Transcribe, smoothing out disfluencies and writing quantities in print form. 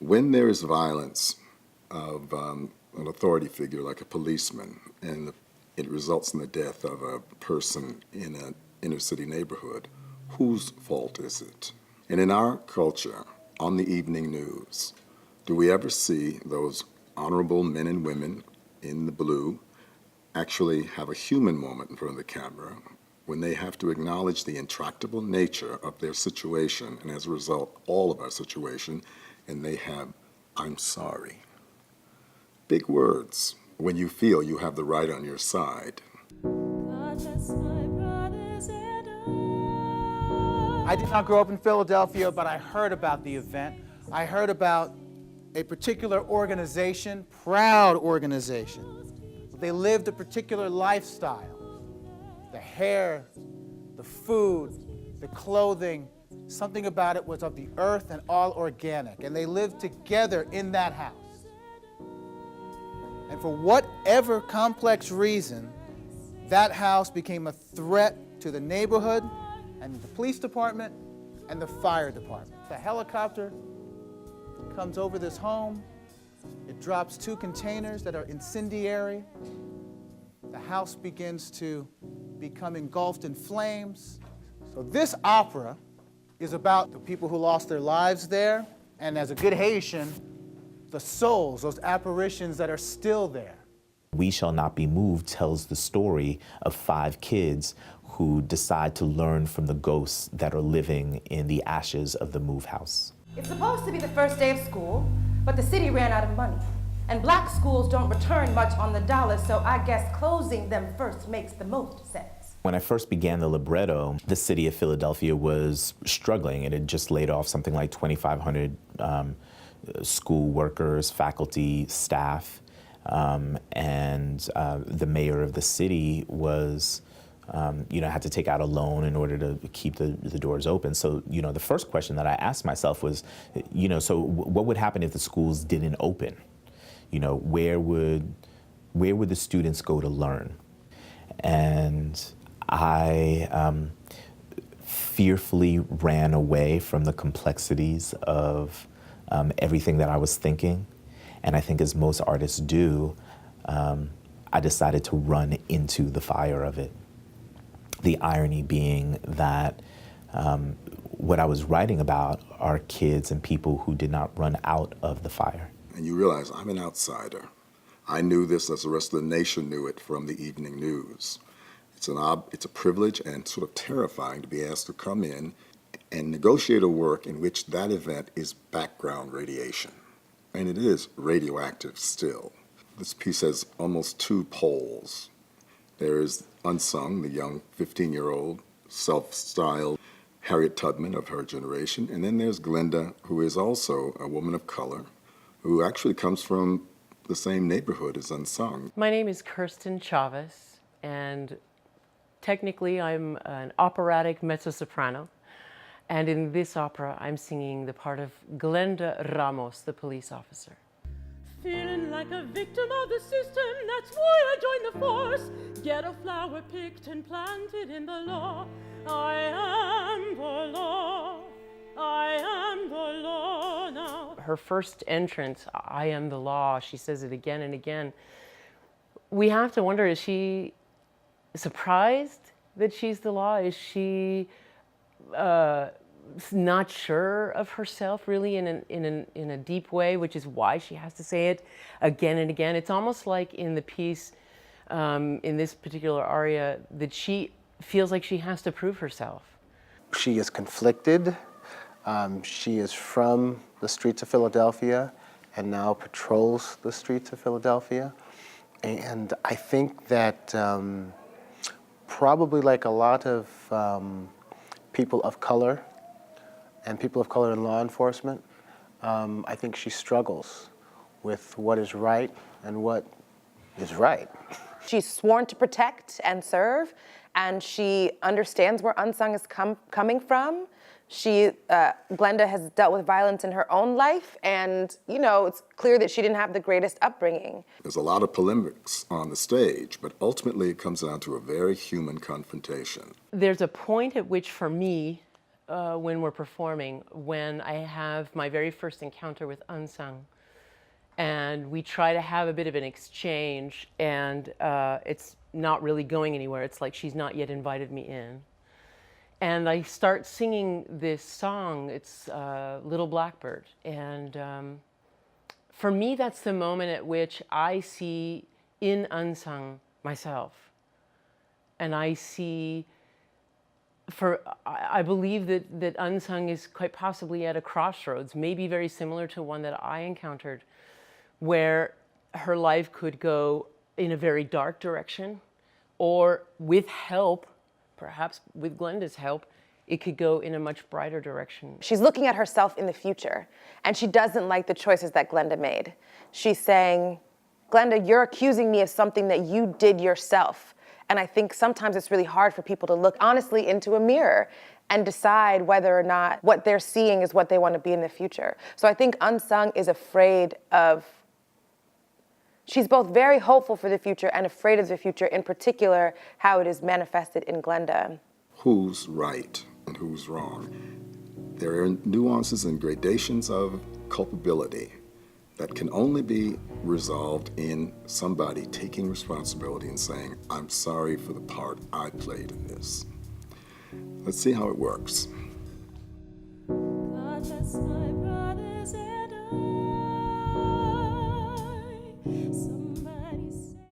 When there is violence of an authority figure like a policeman, and it results in the death of a person in an inner city neighborhood, whose fault is it? And in our culture, on the evening news, do we ever see those honorable men and women in the blue actually have a human moment in front of the camera when they have to acknowledge the intractable nature of their situation, and as a result, all of our situation, and they have, "I'm sorry." Big words when you feel you have the right on your side. I did not grow up in Philadelphia, but I heard about the event. I heard about a particular organization, proud organization. They lived a particular lifestyle. The hair, the food, the clothing, something about it was of the earth and all organic. And they lived together in that house. And for whatever complex reason, that house became a threat to the neighborhood and the police department and the fire department. The helicopter comes over this home. It drops 2 containers that are incendiary. The house begins to become engulfed in flames. So this opera is about the people who lost their lives there, and as a good Haitian, the souls, those apparitions that are still there. We Shall Not Be Moved tells the story of 5 kids who decide to learn from the ghosts that are living in the ashes of the move house. It's supposed to be the first day of school, but the city ran out of money. And black schools don't return much on the dollar, so I guess closing them first makes the most sense. When I first began the libretto, the city of Philadelphia was struggling. It had just laid off something like 2,500 school workers, faculty, staff, and the mayor of the city was, had to take out a loan in order to keep the doors open. So, the first question that I asked myself was, so what would happen if the schools didn't open? Where would the students go to learn? And I fearfully ran away from the complexities of everything that I was thinking. And I think as most artists do, I decided to run into the fire of it. The irony being that what I was writing about are kids and people who did not run out of the fire. And you realize, I'm an outsider. I knew this as the rest of the nation knew it from the evening news. It's a privilege and sort of terrifying to be asked to come in and negotiate a work in which that event is background radiation. And it is radioactive still. This piece has almost 2 poles. There is Unsung, the young 15-year-old, self-styled Harriet Tubman of her generation. And then there's Glenda, who is also a woman of color, who actually comes from the same neighborhood as Unsung. My name is KIRSTIN CHAVEZ, and technically I'm an operatic mezzo-soprano. And in this opera, I'm singing the part of Glenda Ramos, the police officer. Feeling like a victim of the system, that's why I joined the force. Get a flower picked and planted in the law. I am the law. I am the law now. Her first entrance, I am the law, she says it again and again. We have to wonder, is she surprised that she's the law? Is she not sure of herself really in a deep way, which is why she has to say it again and again? It's almost like in the piece, in this particular aria, that she feels like she has to prove herself. She is conflicted. She is from the streets of Philadelphia and now patrols the streets of Philadelphia. And I think that probably like a lot of people of color and people of color in law enforcement, I think she struggles with what is right and what is right. She's sworn to protect and serve, and she understands where Unsung is coming from. Glenda has dealt with violence in her own life, and it's clear that she didn't have the greatest upbringing. There's a lot of polemics on the stage, but ultimately it comes down to a very human confrontation. There's a point at which, for me, when we're performing, when I have my very first encounter with Unsung. And we try to have a bit of an exchange, and it's not really going anywhere. It's like she's not yet invited me in. And I start singing this song. It's Little Blackbird. And for me, that's the moment at which I see in Unsung myself. And I see, I believe that Unsung is quite possibly at a crossroads, maybe very similar to one that I encountered, where her life could go in a very dark direction, or with help, perhaps with Glenda's help, it could go in a much brighter direction. She's looking at herself in the future, and she doesn't like the choices that Glenda made. She's saying, Glenda, you're accusing me of something that you did yourself. And I think sometimes it's really hard for people to look honestly into a mirror and decide whether or not what they're seeing is what they want to be in the future. So I think Unsung is afraid of, she's both very hopeful for the future and afraid of the future, in particular, how it is manifested in Glenda. Who's right and who's wrong? There are nuances and gradations of culpability that can only be resolved in somebody taking responsibility and saying, I'm sorry for the part I played in this. Let's see how it works. God,